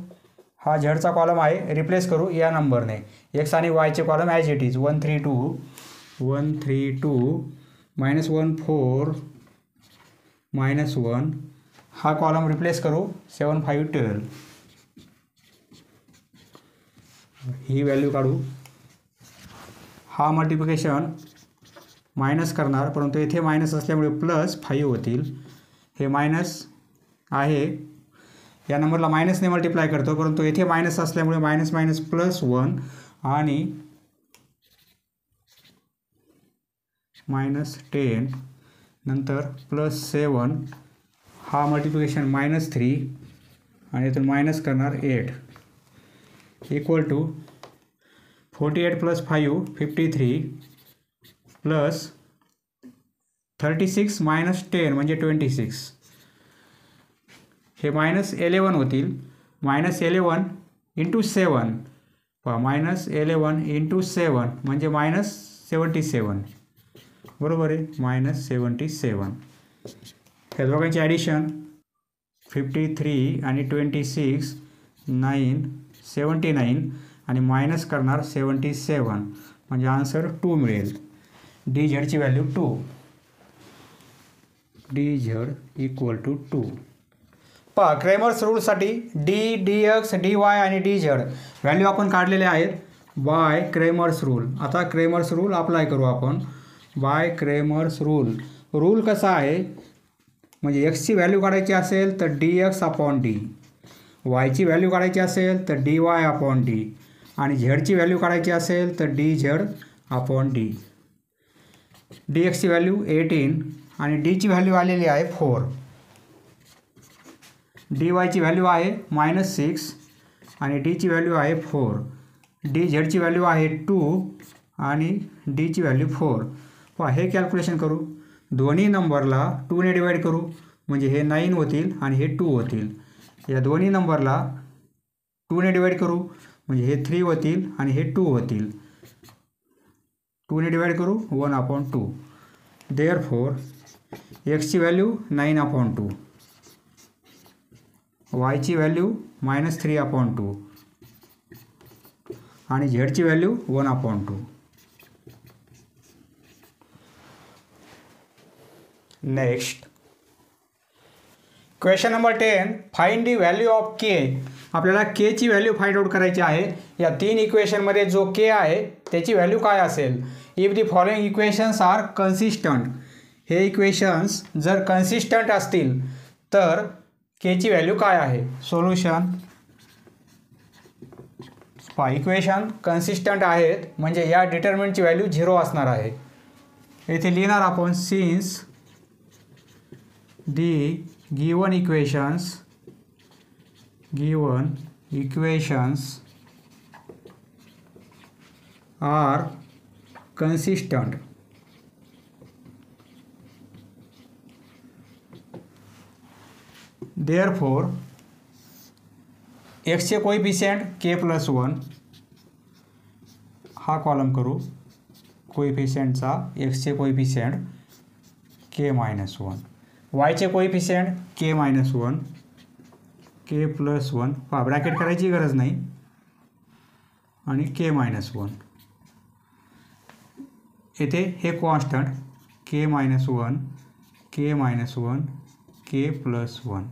हा झेडचा कॉलम आहे रिप्लेस करू या नंबरने x आणि y चे कॉलम ॲज इट इज 132 -14 -1 हा कॉलम रिप्लेस करू 7 5 12 ही व्हॅल्यू काढू हा मल्टिप्लिकेशन मायनस करणार परंतु येथे मायनस असल्यामुळे +5 होतील हे मायनस आहे या नंबरला मायनसने मल्टिप्लाय करतो परंतु येथे मायनस असल्यामुळे -+1 आणि -10 नंतर +7 हा मल्टिप्लिकेशन -3 आणि यातून मायनस करणार 8 = 48 + 5 53 + 36 - 10 म्हणजे 26 हे -11 होतील -11 × 7 पहा -11 × 7 म्हणजे -77 बरोबर आहे -77 ह्या दोघांची ॲडिशन 53 आणि 26 9 79 आणि मायनस करणार 77 म्हणजे आन्सर 2 मिळेल dz ची व्हॅल्यू 2 dz = 2 पहा क्रेमर्स रूलसाठी dx dy आणि dz व्हॅल्यू आपण काढलेले आहेत बाय क्रेमर्स रूल. आता क्रेमर्स रूल अप्लाय करू आपण. By Cramer's rule. रूल कसा आहे, म्हणजे एक्सची व्हॅल्यू काढायची असेल तर डी एक्स अपॉन डी, वायची व्हॅल्यू काढायची असेल तर डी वाय अपॉन डी, आणि झेडची व्हॅल्यू काढायची असेल तर D Z upon D. D एक्सची व्हॅल्यू 18 आणि डीची व्हॅल्यू आलेली आहे 4. डी वायची व्हॅल्यू आहे -6 आणि डीची व्हॅल्यू आहे 4. डी झेडची व्हॅल्यू आहे 2 आणि डीची व्हॅल्यू 4. पहा हे कॅल्क्युलेशन करू. दोन्ही नंबरला 2 ने डिवाईड करू म्हणजे हे 9 होतील आणि हे 2 होतील. या दोन्ही नंबरला 2 ने डिवाईड करू म्हणजे हे 3 होतील आणि हे 2 होतील. 2 ने डिवाईड करू 1/2. देअरफॉर एक्सची व्हॅल्यू 9/2, वायची व्हॅल्यू -3/2 आणि झेडची value 1/2. Next question number 10. Find the value of K. आपल्याला के ची व्हॅल्यू फाइंड आउट करायची आहे. या 3 इक्वेशनमध्ये जो के आहे त्याची व्हॅल्यू काय असेल. If the following equations are consistent. हे इक्वेशन्स जर कन्सिस्टंट असतील तर के ची व्हॅल्यू काय आहे. सोल्युशन. इक्वेशन कन्सिस्टंट आहेत म्हणजे या डिटर्मिनंटची व्हॅल्यू 0 असणार आहे. येथे लिहिणार आपण since the given equations are consistent, therefore x चे कोएफिशिएंट k+1 हा कॉलम करू. कोएफिशिएंटचा x चे कोएफिशिएंट k-1, y चे कोएफिशिएंट k-1, k+1 पहा ब्रॅकेट करायची गरज नाही आणि k-1. येथे हे कॉन्स्टंट k-1, k-1, k+1.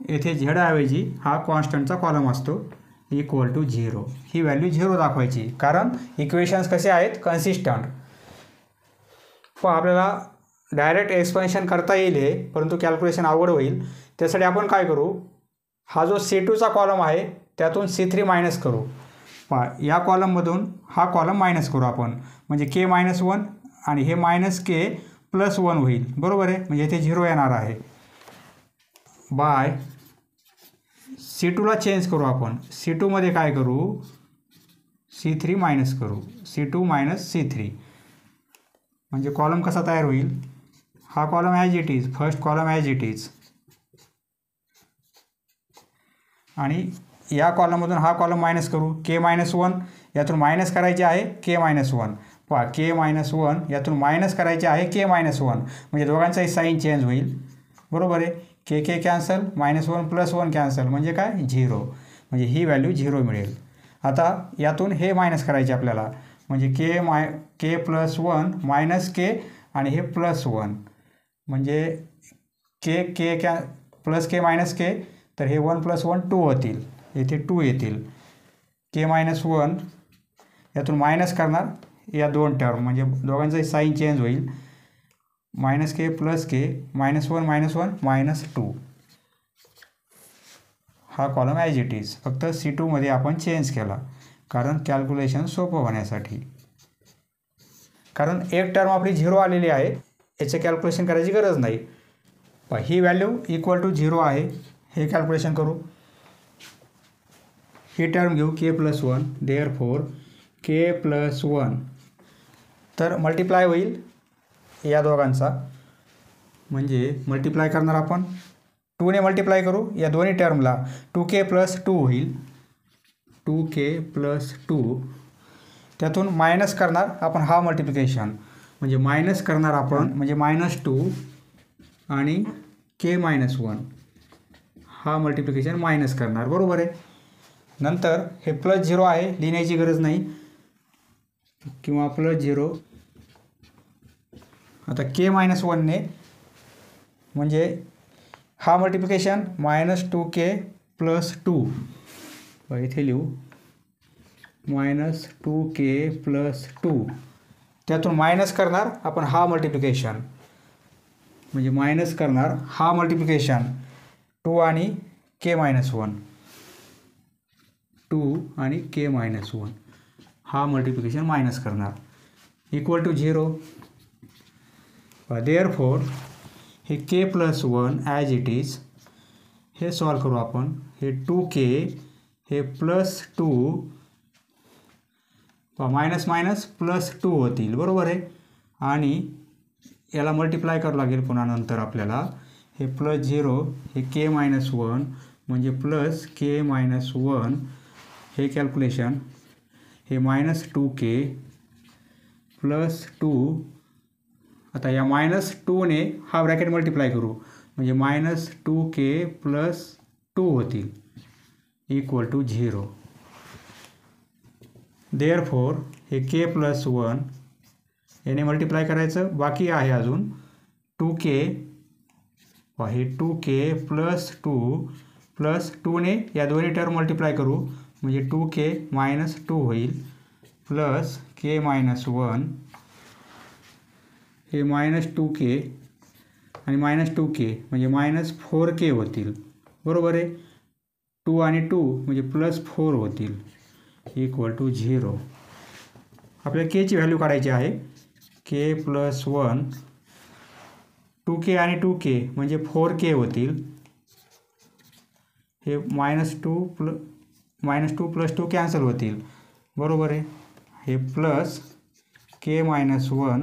येथे झेडऐवजी हा कॉन्स्टंटचा कॉलम असतो =0. ही व्हॅल्यू 0 दाखवायची कारण इक्वेशन्स कसे आहेत कन्सिस्टंट. पण आपल्याला डायरेक्ट एक्सपेन्शन करता येईल हे, परंतु कॅल्क्युलेशन अवघड होईल. त्यासाठी आपण काय करू, हा जो C2चा कॉलम आहे त्यातून C3 मायनस करू. पहा या कॉलममधून हा कॉलम मायनस करू आपण म्हणजे k-1 आणि हे -k+1 होईल. बरोबर आहे, म्हणजे इथे 0 येणार आहे. बाय C2ला चेंज करू आपण. C2मध्ये काय करू, C3 मायनस करू. C2 - C3 म्हणजे कॉलम कसा तयार होईल. हा column as it is, first column as it is, आणि या कॉलममधून हा कॉलम मायनस करू. k-1 यातून मायनस करायचे आहे k-1. पहा k-1 यातून मायनस करायचे आहे k-1 म्हणजे दोघांचाही साईन चेंज होईल. बरोबर आहे. k कॅन्सल, -1 + 1 कॅन्सल म्हणजे काय 0, म्हणजे ही व्हॅल्यू 0 मिळेल. आता यातून हे मायनस करायचे आपल्याला म्हणजे k+1 -k आणि हे +1 म्हणजे +k तर हे 1 + 1 2 होतील. येथे 2 येतील. k-1 यातून मायनस करणार या 2 टर्म म्हणजे दोघांचाही साईन चेंज होईल. -k + k, -1 -2. हा कॉलम ॲज इट इज, फक्त C2मध्ये आपण चेंज केला कारण कॅल्क्युलेशन सोपं होण्यासाठी. कारण एक टर्म आपली 0 आलेली आहे, याचे कॅल्क्युलेशन करायची गरज नाही. ही व्हॅल्यू =0 आहे. हे कॅल्क्युलेशन करू. ही टर्म घेऊ k+1, देअरफॉर k+1 तर मल्टिप्लाय होईल या दोघांचा म्हणजे मल्टिप्लाय करणार आपण 2 ने मल्टिप्लाय करू या दोन्ही टर्मला. 2k + 2 होईल. 2k+2 त्यातून मायनस करणार आपण हा मल्टिप्लिकेशन म्हणजे मायनस करणार आपण म्हणजे -2 आणि k-1 हा मल्टिप्लिकेशन मायनस करणार. बरोबर आहे. नंतर हे +0 आहे, लिहिण्याची गरज नाही किंवा +0. आता k-1 ने म्हणजे हा मल्टिप्लिकेशन -2k + 2 इथे लिहू मायनस 2k प्लस 2 त्यातून मायनस करणार आपण हा मल्टिप्लिकेशन, म्हणजे मायनस करणार हा मल्टिप्लिकेशन 2 आणि k मायनस 1, 2 आणि k मायनस 1 हा मल्टिप्लिकेशन मायनस करणार इक्वल टू 0. देअरफॉर हे k plus 1 as it is हे सॉल्व करू आपण. हे 2k हे प्लस 2 मायनस मायनस प्लस 2 होतील, बरोबर आहे. आणि याला मल्टिप्लाय करावं लागेल पुन्हा नंतर आपल्याला. हे प्लस 0 हे k मायनस 1 म्हणजे प्लस k मायनस 1 हे कॅल्क्युलेशन, हे मायनस 2k प्लस 2. आता या मायनस 2ने हा ब्रॅकेट मल्टिप्लाय करू म्हणजे मायनस 2k प्लस 2 होतील इक्वल टू 0. देअरफॉर हे k प्लस 1 याने मल्टिप्लाय करायचं बाकी आहे अजून. 2k हे 2k प्लस 2 प्लस 2ने या दोन्ही टर्म मल्टिप्लाय करू म्हणजे 2k मायनस 2 होईल प्लस k मायनस 1 हे मायनस 2k आणि मायनस 2k म्हणजे मायनस 4k होतील, बरोबर आहे. 2 आणि 2 म्हणजे प्लस 4 होतील इक्वल टू 0. आपल्याला k ची व्हॅल्यू काढायची आहे. k प्लस 1 2k आणि 2k म्हणजे 4k होतील. हे मायनस 2 प्लस 2 कॅन्सल होतील, बरोबर आहे. हे प्लस k मायनस 1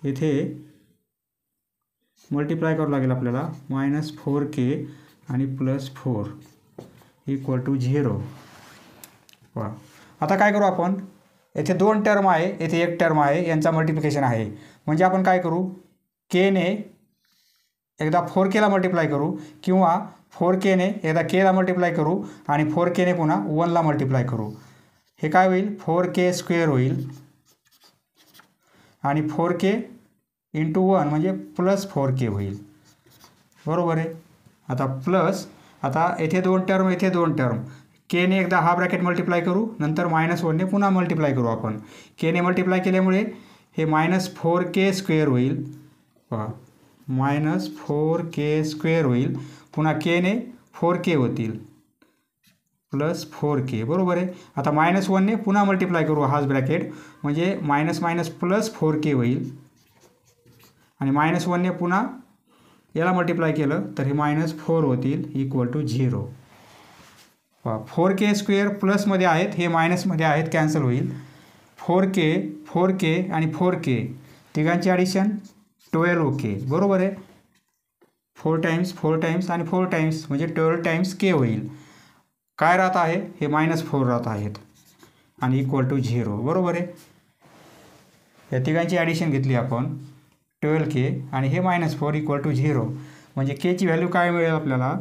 इथे मल्टिप्लाय करावं लागेल आपल्याला मायनस 4k आणि प्लस 4 इक्वल टू 0. आता काय करू आपण, येथे 2 टर्म आहे, येथे 1 टर्म आहे, यांचा मल्टिप्लिकेशन आहे. म्हणजे आपण काय करू, k ने एकदा 4k मल्टिप्लाय करू किंवा 4k ने एकदा k ला मल्टिप्लाय करू आणि 4k ने पुन्हा 1 ला मल्टिप्लाय करू. हे काय होईल 4k स्क्वेअर होईल आणि 4k इंटू 1 म्हणजे प्लस 4k होईल, बरोबर आहे. आता प्लस, आता येथे 2 टर्म, येथे 2 टर्म, k ने एकदा हा ब्रॅकेट मल्टिप्लाय करू नंतर मायनस 1 ने पुन्हा मल्टिप्लाय करू आपण. k ने मल्टिप्लाय केल्यामुळे हे मायनस 4k स्क्वेअर होईल, मायनस 4k स्क्वेअर होईल. पुन्हा k ने 4k होतील प्लस 4k, बरोबर आहे. आता मायनस 1 ने पुन्हा मल्टिप्लाय करू हाच ब्रॅकेट म्हणजे मायनस मायनस प्लस 4k होईल आणि मायनस 1 ने पुन्हा याला मल्टिप्लाय केलं तर हे मायनस 4 होतील इक्वल टू 0. 4k स्क्वेअर प्लसमध्ये आहेत, हे मायनसमध्ये आहेत, कॅन्सल होईल. 4k आणि 4k तिघांची ॲडिशन 12k, बरोबर आहे. 4 टाइम्स आणि 4 टाइम्स म्हणजे 12 टाइम्स k होईल. काय राहत आहे, हे मायनस 4 राहत आहेत आणि इक्वल टू 0, बरोबर आहे. या तिघांची ॲडिशन घेतली आपण 12k आणि हे मायनस 4 इक्वल टू 0 म्हणजे k ची व्हॅल्यू काय मिळेल आपल्याला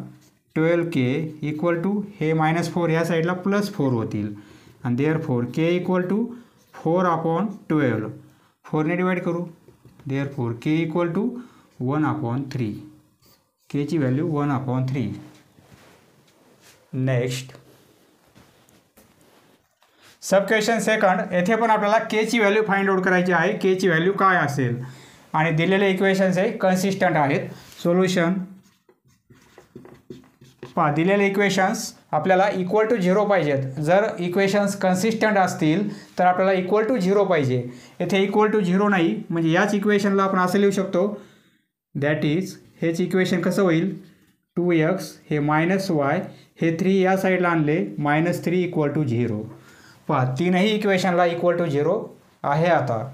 12k इक्वल टू हे मायनस 4 या साईडला प्लस 4 होतील आणि देअरफॉर k इक्वल टू 4/12 4 ने डिवाइड करू therefore k equal to 1/3 k ची value 1/3. Next sub question second, येथे पण आपल्याला k ची व्हॅल्यू फाइंड आउट करायची आहे. k ची व्हॅल्यू काय असेल आणि दिलेले इक्वेशन्स हे कन्सिस्टंट आहेत. सोल्युशन पहा, दिलेले इक्वेशन्स आपल्याला इक्वल टू 0 पाहिजेत. जर इक्वेशन्स कन्सिस्टंट असतील तर आपल्याला इक्वल टू 0 पाहिजे. येथे इक्वल टू 0 नाही म्हणजे याच इक्वेशनला आपण असं लिहू शकतो, दॅट इज हेच इक्वेशन कसं होईल 2x हे मायनस y हे 3 या साईडला आणले -3 इक्वल टू 0. पहा, तीनही इक्वेशनला इक्वल टू 0 आहे आता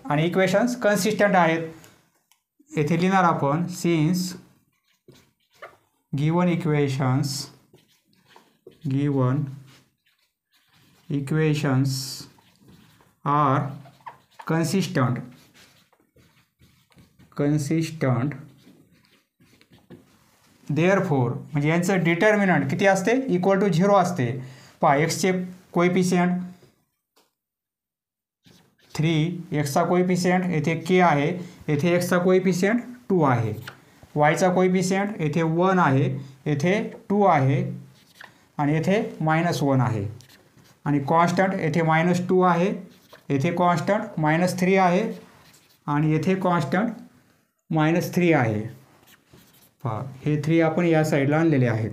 आणि इक्वेशन्स कन्सिस्टंट आहेत. येथे लिहिणार आपण since given equations are consistent therefore म्हणजे यांचं डिटर्मिनंट किती असते इक्वल टू 0 असते. पहा, एक्सचे कोएफिशिएंट 3, एक्सचा कोएफिशिएंट येथे k आहे, येथे एक्सचा कोएफिशिएंट 2 आहे, वायचा कोएफिशिएंट येथे 1 आहे, येथे 2 आहे आणि येथे -1 आहे आणि कॉन्स्टंट येथे -2 आहे, येथे कॉन्स्टंट -3 आहे आणि येथे कॉन्स्टंट -3 आहे. पहा हे 3 आपण या साईडला आणलेले आहेत.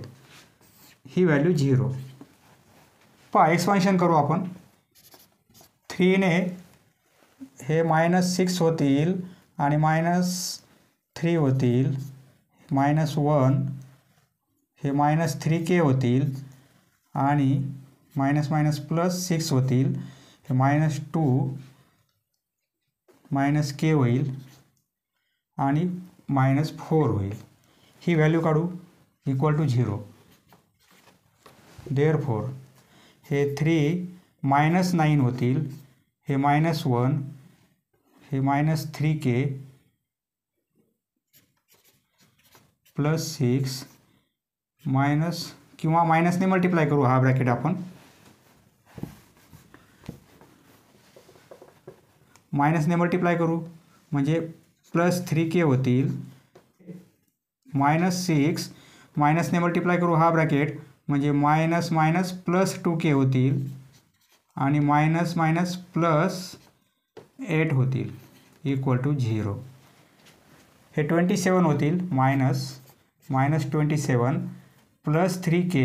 ही व्हॅल्यू 0. पहा एक्सपान्शन करू आपण. 3 ने हे -6 होतील आणि -3 होतील, -1 हे -3k होतील आणि +6 होतील, हे -2 -k होईल आणि -4 होईल. ही व्हॅल्यू काढू = 0. देअरफॉर हे 3 -9 होतील, हे -1 हे -3k +6 किंवा मायनसने मल्टिप्लाय करू. हा ब्रॅकेट आपण मायनसने मल्टिप्लाय करू म्हणजे +3k होतील, -6 मायनसने मल्टिप्लाय करू हा ब्रॅकेट म्हणजे -+2k होतील आणि -+8 होतील = 0. हे 27 होतील, -27 +3k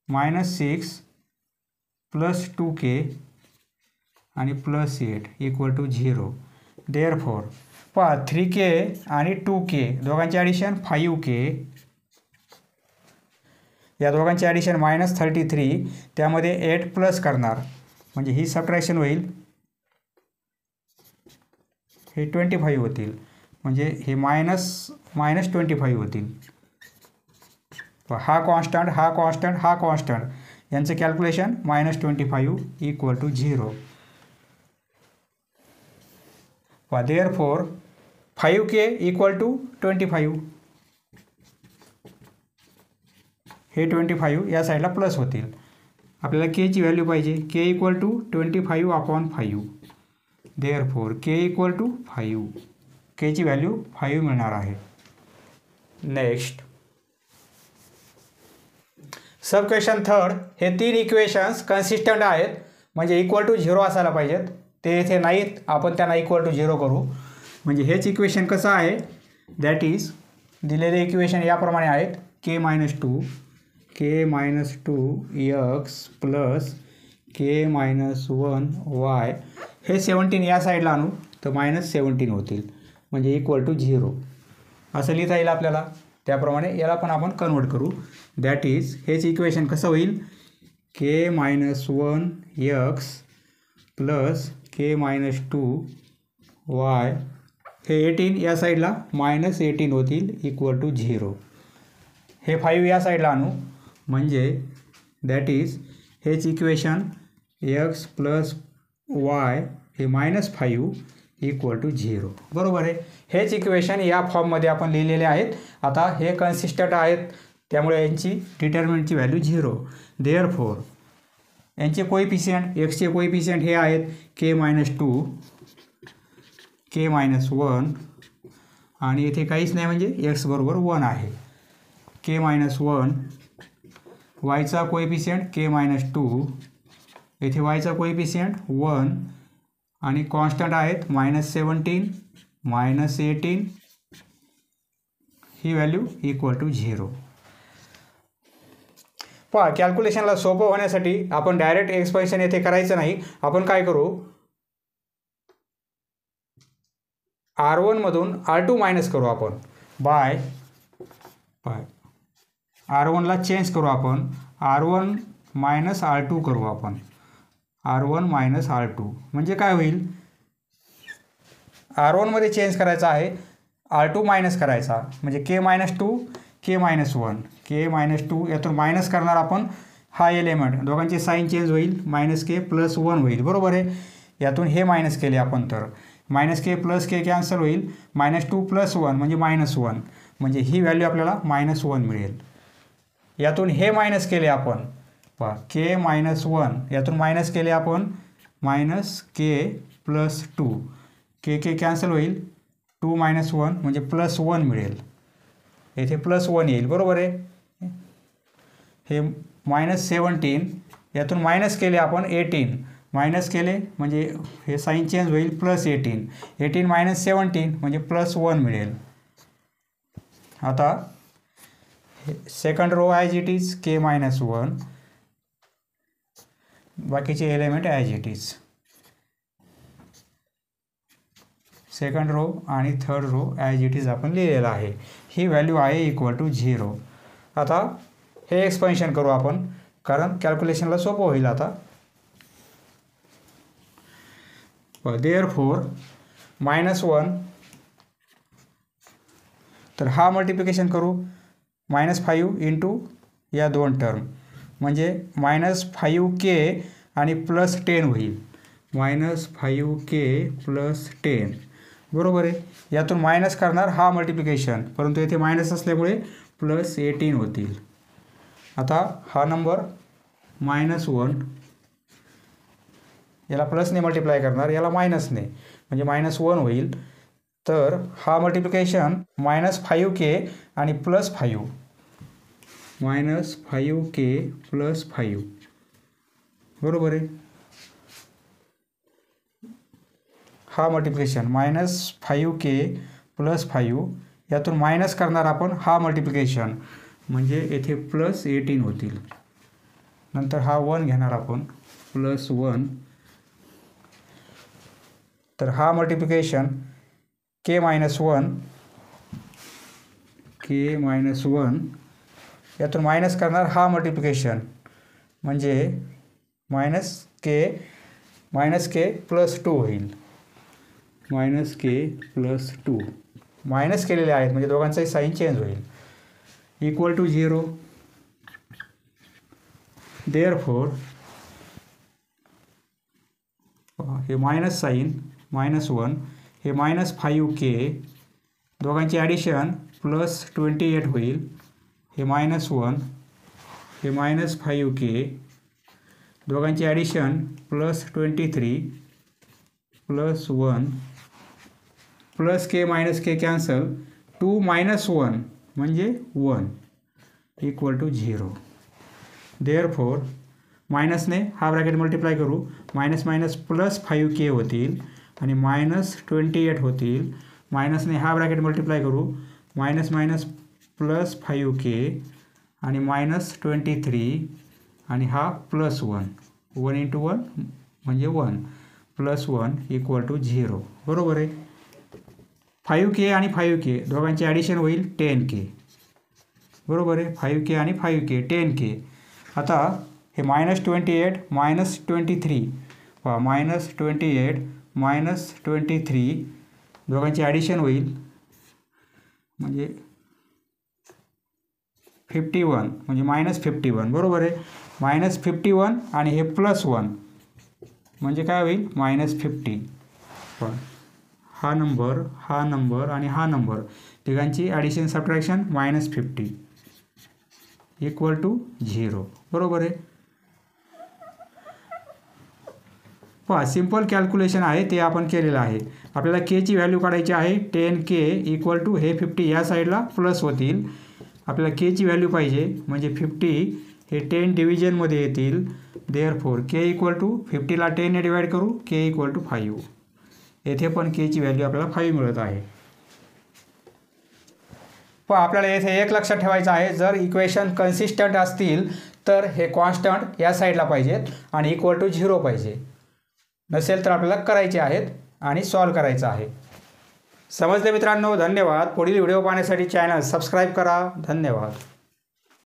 -6 +2k आणि +8 = 0. देअरफॉर पहा 3k आणि 2k दोघांचे ॲडिशन 5k, या दोघांचे ॲडिशन -33, त्यामध्ये 8 प्लस करणार म्हणजे ही सबट्रॅक्शन होईल, हे 25 होतील म्हणजे हे -25 होतील. हा कॉन्स्टंट हा कॉन्स्टंट हा कॉन्स्टंट यांचं कॅल्क्युलेशन -25 = 0. Therefore 5k = 25. हे 25 या साईडला प्लस होतील. आपल्याला k ची व्हॅल्यू पाहिजे, k = 25/5. Therefore k = 5. k ची व्हॅल्यू 5 मिळणार आहे. Next sub question third. हे 3 इक्वेशन्स कन्सिस्टंट आहेत म्हणजे = 0 असायला पाहिजेत. ते इथे नाहीत, आपण त्यांना = 0 करू. म्हणजे हेच इक्वेशन कसं आहे, दॅट इज दिलेले इक्वेशन याप्रमाणे आहेत. k - 2 x plus k - 1y हे 17 या साईडला आणू तर -17 होतील म्हणजे = 0 असं लिहिता येईल आपल्याला. त्याप्रमाणे याला पण आपण कन्वर्ट करू. दॅट इज हेच इक्वेशन कसं होईल, k - 1x plus k - 2y हे 18 या साईडला -18 होतील = 0. हे 5 या साईडला आणू म्हणजे दॅट इज हेच इक्वेशन x प्लस y हे -5 = 0. बरोबर आहे. हेच इक्वेशन या फॉर्ममध्ये आपण लिहिलेले आहेत. आता हे कन्सिस्टंट आहेत त्यामुळे यांची डिटर्मिनंटची व्हॅल्यू 0. देअरफॉर यांचे कोएफिशियंट एक्सचे कोएफिशियंट हे आहेत k - 2 k - 1 आणि इथे काहीच नाही म्हणजे x = 1 आहे. k - 1 yचा कोएफिशियंट k - 2 येथे yचा कोएफिशियंट 1 आणि कॉन्स्टंट आहेत -17 -18 ही व्हॅल्यू = 0. पहा कॅल्क्युलेशनला सोपं होण्यासाठी आपण डायरेक्ट एक्सपान्शन येथे करायचं नाही. आपण काय करू, R1 मधून R2 मायनस करू आपण बाय R1ला चेंज करू आपण, R1 - R2 करू आपण, R1 - R2 म्हणजे काय होईल, R1 मध्ये चेंज करायचा आहे, R2 मायनस करायचा म्हणजे k - 2 k - 1 k - 2 यातून मायनस करणार आपण हा एलिमेंट, दोघांची साईन चेंज होईल, -k + 1 होईल. बरोबर आहे. यातून हे मायनस केले आपण तर -k + k कॅन्सल होईल, -2 + 1 म्हणजे -1 म्हणजे ही व्हॅल्यू आपल्याला -1 मिळेल. यातून हे मायनस केले आपण, पहा k - 1 यातून मायनस केले आपण -k + 2 k कॅन्सल होईल, 2 - 1 म्हणजे +1 मिळेल. येथे +1 येईल. बरोबर आहे. हे -17, यातून मायनस केले आपण 18, मायनस केले म्हणजे हे साईन चेंज होईल +18, 18 - 17 म्हणजे +1 मिळेल. आता second row as it is k-1, बाकीचे element as it is. Second row आणि third row as it is आपण लिहिलेलं आहे. ही व्हॅल्यू आहे =0. आता हे एक्सपेन्शन करू आपण, कारण कॅल्क्युलेशनला सोपं होईल. आता देअरफॉर -1, तर हा मल्टिप्लिकेशन करू -5 इंटू या दोन टर्म, म्हणजे -5k आणि +10 होईल. -5k + 10 बरोबर आहे. यातून मायनस करणार हा मल्टिप्लिकेशन, परंतु येथे मायनस असल्यामुळे +18 होतील. आता हा नंबर -1 याला प्लसने मल्टिप्लाय करणार, याला मायनसने, म्हणजे -1 होईल. तर हा मल्टिप्लिकेशन -5k आणि +5, -5k + 5 बरोबर आहे. हा मल्टिप्लिकेशन -5k + 5, यातून मायनस करणार आपण हा मल्टिप्लिकेशन, म्हणजे येथे +18 होतील. नंतर हा 1 घेणार आपण +1, तर हा मल्टिप्लिकेशन k-1 यातून मायनस करणार हा मल्टिप्लिकेशन, म्हणजे -k + 2 होईल. -k + 2 मायनस केलेले आहेत, म्हणजे दोघांचाही साईन चेंज होईल. =0. देअरफॉर हे मायनस साईन -1, हे -5k, दोघांचे ॲडिशन +28 होईल. हे -1, हे -5k, दोघांचे ॲडिशन +23 +1, +k कॅन्सल, 2 - 1 म्हणजे 1 =0. देअरफॉर मायनसने हा ब्रॅकेट मल्टिप्लाय करू, +5k होतील आणि -28 होतील. मायनसने हा ब्रॅकेट मल्टिप्लाय करू, -+5k आणि -23 आणि हा +1, 1 × 1 म्हणजे 1, +1 =0 बरोबर आहे. 5k आणि 5k दोघांचे ॲडिशन होईल 10k बरोबर आहे. 5k आणि 5k 10k. आता हे -28 -23 -28 -23 दोघांचे ॲडिशन होईल, म्हणजे 51 म्हणजे -51 बरोबर आहे. -51 आणि हे +1 म्हणजे काय होईल -50. पण हा नंबर आणि हा नंबर तिघांची ॲडिशन सबट्रॅक्शन -50 =0 बरोबर आहे. पहा सिंपल कॅल्क्युलेशन आहे ते आपण केलेलं आहे. आपल्याला केची व्हॅल्यू काढायची आहे. 10k = हे 50 या साईडला प्लस होतील. आपल्याला केची व्हॅल्यू पाहिजे, म्हणजे 50 हे 10 डिव्हिजनमध्ये येतील. देअरफॉर k = 50ला 10ने डिवाइड करू, k = 5. येथे पण केची व्हॅल्यू आपल्याला 5 मिळत आहे. पण आपल्याला येथे एक लक्षात ठेवायचं आहे, जर इक्वेशन कन्सिस्टंट असतील तर हे कॉन्स्टंट या साईडला पाहिजेत आणि =0 पाहिजे. नसेल तर आपल्याला करायचे आहेत आणि सॉल्व करायचं आहे. समजले मित्रांनो? धन्यवाद. पुढील व्हिडिओ पाहण्यासाठी चॅनल सबस्क्राईब करा. धन्यवाद.